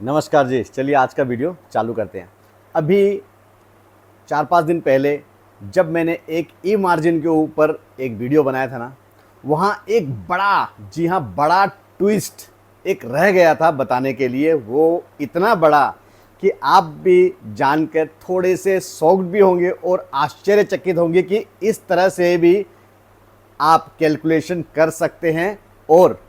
नमस्कार जी। चलिए आज का वीडियो चालू करते हैं। अभी 4-5 दिन पहले जब मैंने एक ई मार्जिन के ऊपर एक वीडियो बनाया था ना, वहाँ एक बड़ा, जी हाँ, बड़ा ट्विस्ट एक रह गया था बताने के लिए। वो इतना बड़ा कि आप भी जानकर थोड़े से शॉक्ड भी होंगे और आश्चर्यचकित होंगे कि इस तरह से भी आप कैलकुलेशन कर सकते हैं और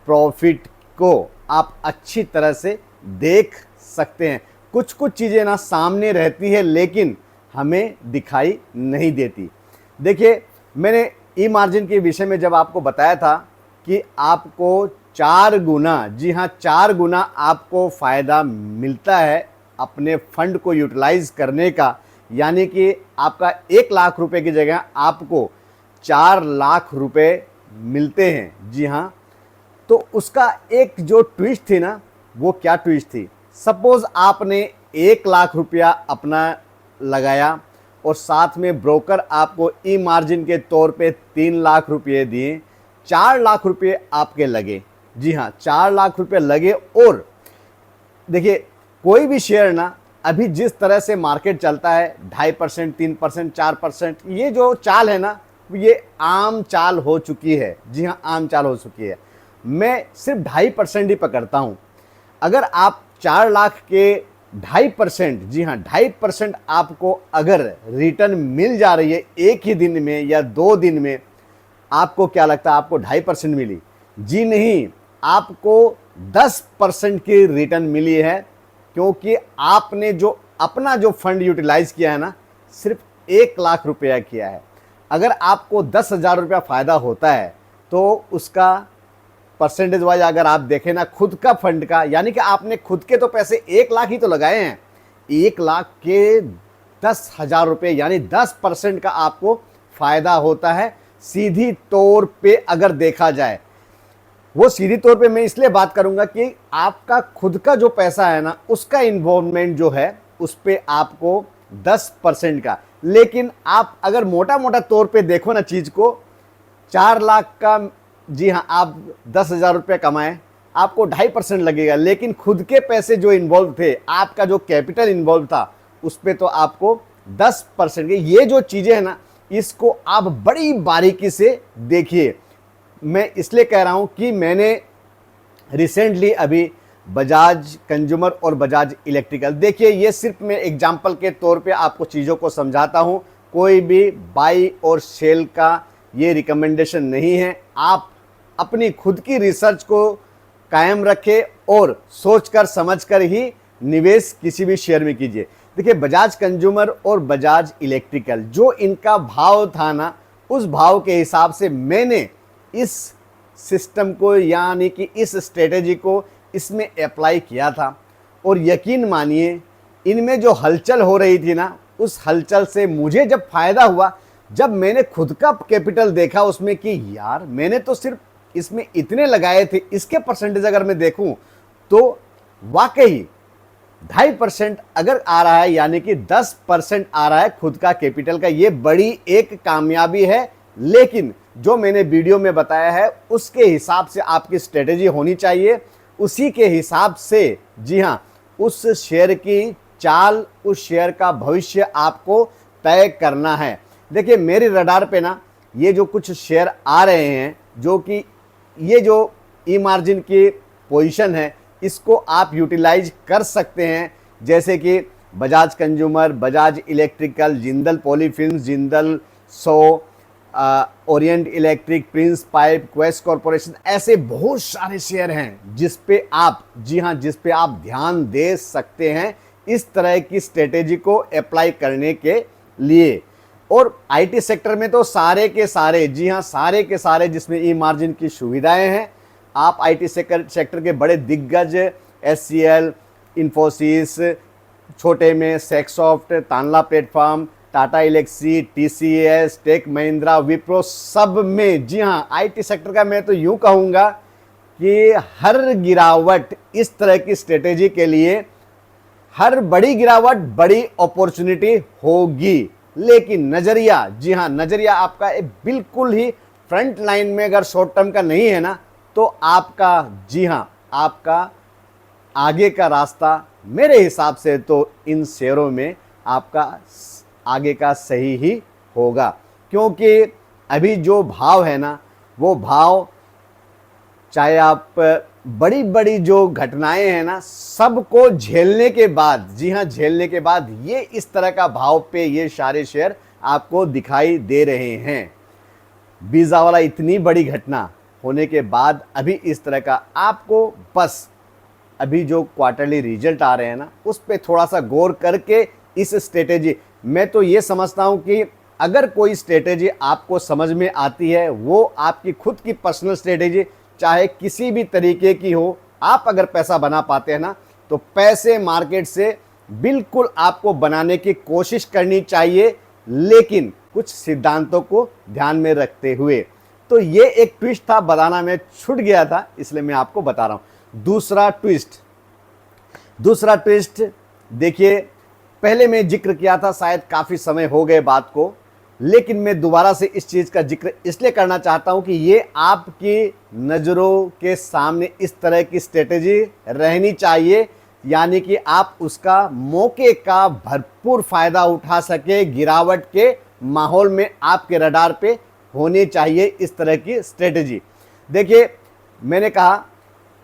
प्रॉफिट को आप अच्छी तरह से देख सकते हैं। कुछ कुछ चीज़ें ना सामने रहती है लेकिन हमें दिखाई नहीं देती। देखिए, मैंने ई मार्जिन के विषय में जब आपको बताया था कि आपको 4 गुना, जी हाँ 4 गुना आपको फ़ायदा मिलता है अपने फंड को यूटिलाइज़ करने का, यानी कि आपका 1 लाख रुपए की जगह आपको 4 लाख रुपए मिलते हैं। जी हाँ, तो उसका एक जो ट्विस्ट थी ना, वो क्या ट्विस्ट थी। सपोज आपने 1 लाख रुपया अपना लगाया और साथ में ब्रोकर आपको ई मार्जिन के तौर पे 3 लाख रुपये दिए, 4 लाख रुपये आपके लगे। जी हाँ, 4 लाख रुपये लगे। और देखिए, कोई भी शेयर ना, अभी जिस तरह से मार्केट चलता है 2.5%, 3%, 4%, ये जो चाल है ना, ये आम चाल हो चुकी है। जी हाँ, आम चाल हो चुकी है। मैं सिर्फ 2.5% ही पकड़ता हूँ। अगर आप 4 लाख के 2.5%, जी हाँ 2.5% आपको अगर रिटर्न मिल जा रही है एक ही दिन में या 2 दिन में, आपको क्या लगता है आपको 2.5% मिली? जी नहीं, आपको 10% की रिटर्न मिली है, क्योंकि आपने जो अपना जो फंड यूटिलाइज किया है ना, सिर्फ 1 लाख रुपया किया है। अगर आपको 10,000 रुपया फ़ायदा होता है तो उसका परसेंटेज वाइज अगर आप देखें ना, खुद का फंड का, यानी कि आपने खुद के तो पैसे 1 लाख ही तो लगाए हैं, 1 लाख के 10,000 रुपये यानी 10% का आपको फ़ायदा होता है सीधी तौर पे अगर देखा जाए। वो सीधी तौर पे मैं इसलिए बात करूंगा कि आपका खुद का जो पैसा है ना, उसका इन्वॉल्वमेंट जो है उस पे आपको 10% का। लेकिन आप अगर मोटा मोटा तौर पे देखो ना चीज़ को, 4 लाख का, जी हाँ, आप 10,000 रुपये कमाए, आपको 2.5% लगेगा, लेकिन खुद के पैसे जो इन्वॉल्व थे, आपका जो कैपिटल इन्वॉल्व था, उस पर तो आपको 10% के। ये जो चीज़ें हैं ना, इसको आप बड़ी बारीकी से देखिए। मैं इसलिए कह रहा हूं कि मैंने रिसेंटली अभी बजाज कंज्यूमर और बजाज इलेक्ट्रिकल, देखिए ये सिर्फ मैं एग्जांपल के तौर पे आपको चीज़ों को समझाता हूं, कोई भी बाई और सेल का ये रिकमेंडेशन नहीं है। आप अपनी खुद की रिसर्च को कायम रखें और सोचकर समझकर ही निवेश किसी भी शेयर में कीजिए। देखिए, बजाज कंज्यूमर और बजाज इलेक्ट्रिकल जो इनका भाव था ना, उस भाव के हिसाब से मैंने इस सिस्टम को, यानी कि इस स्ट्रेटेजी को इसमें अप्लाई किया था। और यकीन मानिए, इनमें जो हलचल हो रही थी ना, उस हलचल से मुझे जब फायदा हुआ, जब मैंने खुद का कैपिटल देखा उसमें कि यार मैंने तो सिर्फ इसमें इतने लगाए थे, इसके परसेंटेज अगर मैं देखूं तो वाकई 2.5% अगर आ रहा है, यानी कि 10% आ रहा है खुद का कैपिटल का, ये बड़ी एक कामयाबी है। लेकिन जो मैंने वीडियो में बताया है उसके हिसाब से आपकी स्ट्रेटेजी होनी चाहिए, उसी के हिसाब से, जी हाँ, उस शेयर की चाल, उस शेयर का भविष्य आपको तय करना है। देखिए, मेरे रडार पे ना ये जो कुछ शेयर आ रहे हैं, जो कि ये जो ई मार्जिन की पोजीशन है, इसको आप यूटिलाइज कर सकते हैं। जैसे कि Bajaj Consumer, Bajaj Electrical, Jindal Polyfilms, Jindal Saw, Orient Electric, Prince Pipe, Quest Corporation, ऐसे बहुत सारे शेयर हैं जिस पे आप, जी हाँ, जिस पे आप ध्यान दे सकते हैं इस तरह की स्ट्रेटेजी को अप्लाई करने के लिए। और आईटी सेक्टर में तो सारे के सारे, जी हाँ, सारे के सारे जिसमें ई मार्जिन की सुविधाएं हैं, आप आईटी सेक्टर के बड़े दिग्गज एचसीएल, इन्फोसिस, छोटे में Saksoft, Tanla Platform, Tata Elxsi, TCS, Tech Mahindra, Wipro, सब में, जी हाँ, आईटी सेक्टर का मैं तो यूं कहूँगा कि हर गिरावट इस तरह की स्ट्रेटेजी के लिए, हर बड़ी गिरावट बड़ी अपॉर्चुनिटी होगी। लेकिन नज़रिया, जी हाँ, नज़रिया आपका बिल्कुल ही फ्रंट लाइन में अगर शॉर्ट टर्म का नहीं है ना, तो आपका, जी हाँ, आपका आगे का रास्ता मेरे हिसाब से तो इन शेयरों में आपका आगे का सही ही होगा, क्योंकि अभी जो भाव है ना, वो भाव चाहे आप बड़ी बड़ी जो घटनाएं हैं ना, सबको झेलने के बाद, जी हाँ झेलने के बाद ये इस तरह का भाव पे ये सारे शेयर आपको दिखाई दे रहे हैं। वीज़ा वाला इतनी बड़ी घटना होने के बाद अभी इस तरह का आपको बस अभी जो क्वार्टरली रिजल्ट आ रहे हैं ना, उस पर थोड़ा सा गौर करके इस स्ट्रेटेजी, मैं तो ये समझता हूँ कि अगर कोई स्ट्रेटेजी आपको समझ में आती है, वो आपकी खुद की पर्सनल स्ट्रेटेजी चाहे किसी भी तरीके की हो, आप अगर पैसा बना पाते हैं ना, तो पैसे मार्केट से बिल्कुल आपको बनाने की कोशिश करनी चाहिए, लेकिन कुछ सिद्धांतों को ध्यान में रखते हुए। तो ये एक ट्विस्ट था, बताना मैं छूट गया था, इसलिए मैं आपको बता रहा हूं। दूसरा ट्विस्ट देखिए, पहले मैं जिक्र किया था, शायद काफ़ी समय हो गए बात को, लेकिन मैं दोबारा से इस चीज़ का जिक्र इसलिए करना चाहता हूं कि ये आपकी नज़रों के सामने इस तरह की स्ट्रेटेजी रहनी चाहिए, यानी कि आप उसका मौके का भरपूर फ़ायदा उठा सके। गिरावट के माहौल में आपके रडार पे होनी चाहिए इस तरह की स्ट्रेटेजी। देखिए, मैंने कहा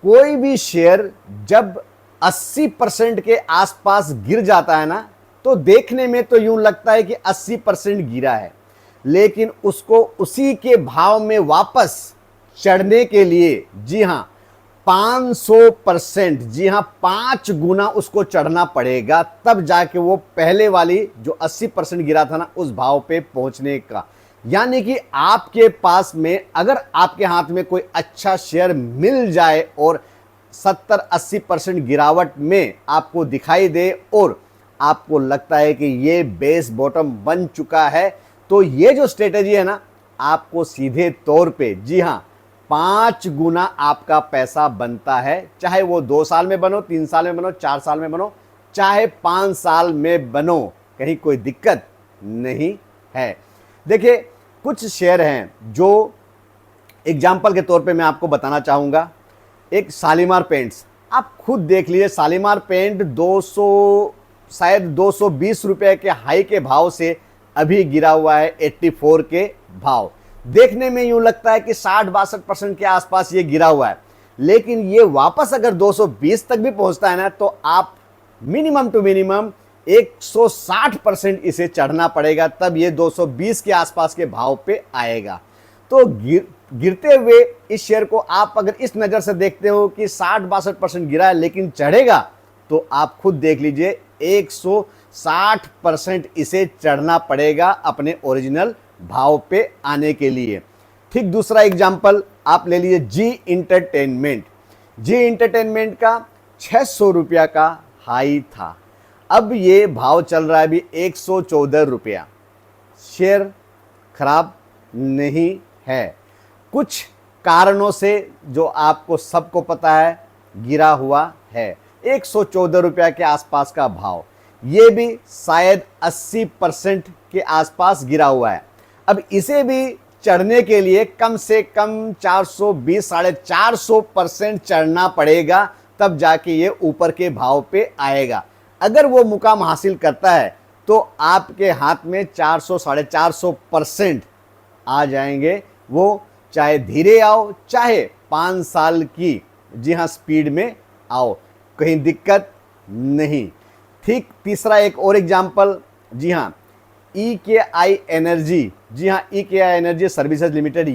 कोई भी शेयर जब 80% के आसपास गिर जाता है ना, तो देखने में तो यूं लगता है कि 80% गिरा है, लेकिन उसको उसी के भाव में वापस चढ़ने के लिए, जी हां 500%, जी हां 5 गुना उसको चढ़ना पड़ेगा, तब जाके वो पहले वाली जो 80% गिरा था ना, उस भाव पे पहुंचने का। यानी कि आपके पास में अगर आपके हाथ में कोई अच्छा शेयर मिल जाए और 70-80% गिरावट में आपको दिखाई दे और आपको लगता है कि ये बेस बॉटम बन चुका है, तो ये जो स्ट्रेटेजी है ना, आपको सीधे तौर पे, जी हां 5 गुना आपका पैसा बनता है। चाहे वो 2 साल में बनो, 3 साल में बनो, 4 साल में बनो, चाहे 5 साल में बनो, कहीं कोई दिक्कत नहीं है। देखिए, कुछ शेयर हैं जो एग्जाम्पल के तौर पे मैं आपको बताना चाहूँगा। एक शालीमार पेंट्स, आप खुद देख लीजिए, शालीमार पेंट 200 शायद 220 रुपए के हाई के भाव से अभी गिरा हुआ है 84 के भाव। देखने में यूं लगता है कि 60-62% के आसपास ये गिरा हुआ है, लेकिन ये वापस अगर 220 तक भी पहुंचता है ना, तो आप मिनिमम टू मिनिमम 160% इसे चढ़ना पड़ेगा, तब ये 220 के आसपास के भाव पे आएगा। तो गिरते हुए इस शेयर को आप अगर इस नज़र से देखते हो कि 60-62% गिरा है लेकिन चढ़ेगा, तो आप खुद देख लीजिए 160% इसे चढ़ना पड़ेगा अपने ओरिजिनल भाव पे आने के लिए। ठीक दूसरा एग्जाम्पल आप ले लीजिए जी इंटरटेनमेंट। जी इंटरटेनमेंट का 600 रुपया का हाई था, अब ये भाव चल रहा है अभी 114 रुपया। शेयर खराब नहीं है, कुछ कारणों से जो आपको सबको पता है गिरा हुआ है। 114 रुपया के आसपास का भाव, ये भी शायद 80% के आसपास गिरा हुआ है। अब इसे भी चढ़ने के लिए कम से कम 420-450% चढ़ना पड़ेगा, तब जाके ये ऊपर के भाव पे आएगा। अगर वो मुकाम हासिल करता है तो आपके हाथ में 400-450% आ जाएंगे। वो चाहे धीरे आओ, चाहे 5 साल की, जी हाँ स्पीड में आओ, कहीं दिक्कत नहीं। ठीक तीसरा एक और एग्जाम्पल, जी हाँ EKI एनर्जी, जी हाँ EKI एनर्जी सर्विसेज लिमिटेड,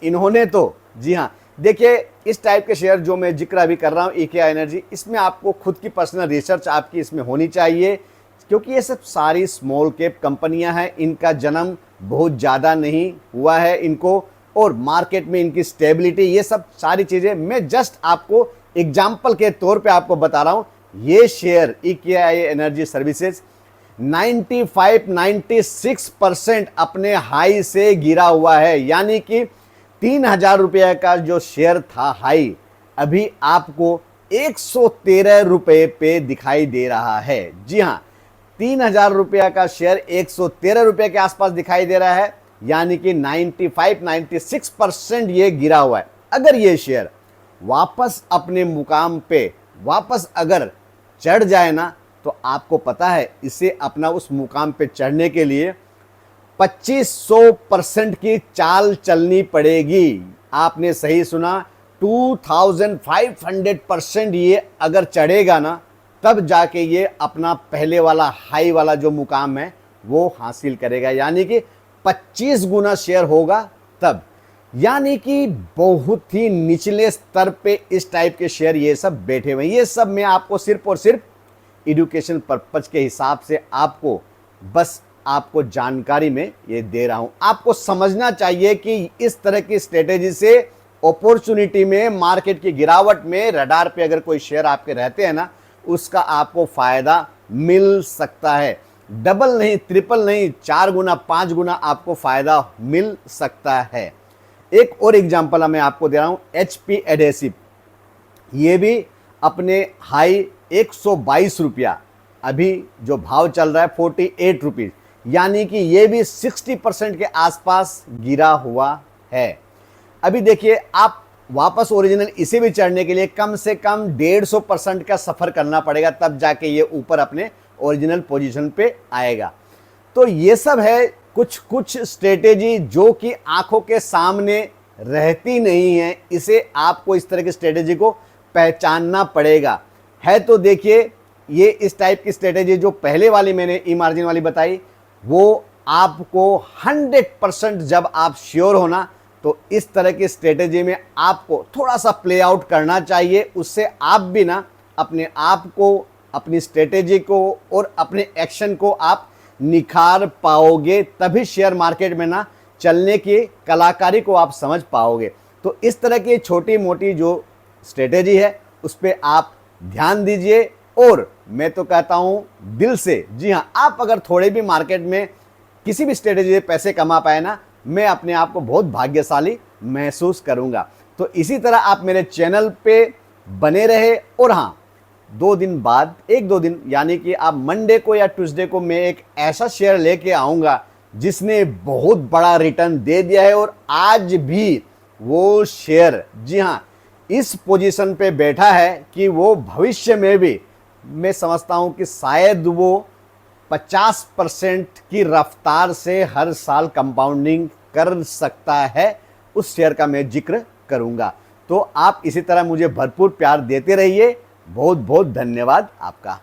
इन्होंने तो, जी हाँ देखिए इस टाइप के शेयर जो मैं जिक्र अभी कर रहा हूँ EKI एनर्जी, इसमें आपको खुद की पर्सनल रिसर्च आपकी इसमें होनी चाहिए, क्योंकि ये सब सारी स्मॉल कैप कंपनियां हैं, इनका जन्म बहुत ज़्यादा नहीं हुआ है इनको, और मार्केट में इनकी स्टेबिलिटी, ये सब सारी चीज़ें मैं जस्ट आपको एग्जाम्पल के तौर पे आपको बता रहा हूँ। ये शेयर EKI एनर्जी सर्विसेज 95-96% अपने हाई से गिरा हुआ है, यानी कि 3000 रुपये का जो शेयर था हाई, अभी आपको 113 रुपये पे दिखाई दे रहा है। जी हाँ 3000 रुपये का शेयर 113 रुपये के आसपास दिखाई दे रहा है, यानी कि 95-96% ये गिरा हुआ है। अगर ये शेयर वापस अपने मुकाम पे वापस अगर चढ़ जाए ना, तो आपको पता है इसे अपना उस मुकाम पे चढ़ने के लिए 2500% की चाल चलनी पड़ेगी। आपने सही सुना, 2500% ये अगर चढ़ेगा ना, तब जाके ये अपना पहले वाला हाई वाला जो मुकाम है वो हासिल करेगा, यानी कि 25 गुना शेयर होगा तब। यानी कि बहुत ही निचले स्तर पे इस टाइप के शेयर ये सब बैठे हुए हैं। ये सब मैं आपको सिर्फ और सिर्फ एजुकेशन पर्पज के हिसाब से आपको बस आपको जानकारी में ये दे रहा हूं। आपको समझना चाहिए कि इस तरह की स्ट्रेटेजी से अपॉर्चुनिटी में, मार्केट की गिरावट में रडार पे अगर कोई शेयर आपके रहते हैं ना, उसका आपको फायदा मिल सकता है। डबल नहीं, ट्रिपल नहीं, 4 गुना 5 गुना आपको फायदा मिल सकता है। एक और एग्जांपल मैं आपको दे रहा हूं, HP एडेसिव। ये भी अपने हाई 122 रुपया, अभी जो भाव चल रहा है 48 रुपीज, यानी कि ये भी 60% के आसपास गिरा हुआ है। अभी देखिए, आप वापस ओरिजिनल इसे भी चढ़ने के लिए कम से कम 150% का सफर करना पड़ेगा, तब जाके ये ऊपर अपने ओरिजिनल पोजीशन पे आएगा। तो ये सब है कुछ स्ट्रेटेजी जो कि आंखों के सामने रहती नहीं है। इसे आपको इस तरह की स्ट्रेटेजी को पहचानना पड़ेगा। है तो देखिए, ये इस टाइप की स्ट्रेटेजी जो पहले वाली मैंने ई मार्जिन वाली बताई, वो आपको 100% जब आप श्योर होना, तो इस तरह की स्ट्रेटेजी में आपको थोड़ा सा प्ले आउट करना चाहिए। उससे आप भी ना अपने आप को, अपनी स्ट्रेटेजी को और अपने एक्शन को आप निखार पाओगे, तभी शेयर मार्केट में ना चलने की कलाकारी को आप समझ पाओगे। तो इस तरह की छोटी मोटी जो स्ट्रेटेजी है उस पर आप ध्यान दीजिए। और मैं तो कहता हूं दिल से, जी हाँ, आप अगर थोड़े भी मार्केट में किसी भी स्ट्रेटेजी से पैसे कमा पाए ना, मैं अपने आप को बहुत भाग्यशाली महसूस करूंगा। तो इसी तरह आप मेरे चैनल पे बने रहे। और हाँ, 2 दिन बाद, 1-2 दिन, यानी कि आप मंडे को या ट्यूसडे को मैं एक ऐसा शेयर लेके आऊँगा जिसने बहुत बड़ा रिटर्न दे दिया है, और आज भी वो शेयर, जी हाँ, इस पोजीशन पे बैठा है कि वो भविष्य में भी, मैं समझता हूँ कि शायद वो 50% की रफ्तार से हर साल कंपाउंडिंग कर सकता है। उस शेयर का मैं जिक्र करूँगा। तो आप इसी तरह मुझे भरपूर प्यार देते रहिए। बहुत बहुत धन्यवाद आपका।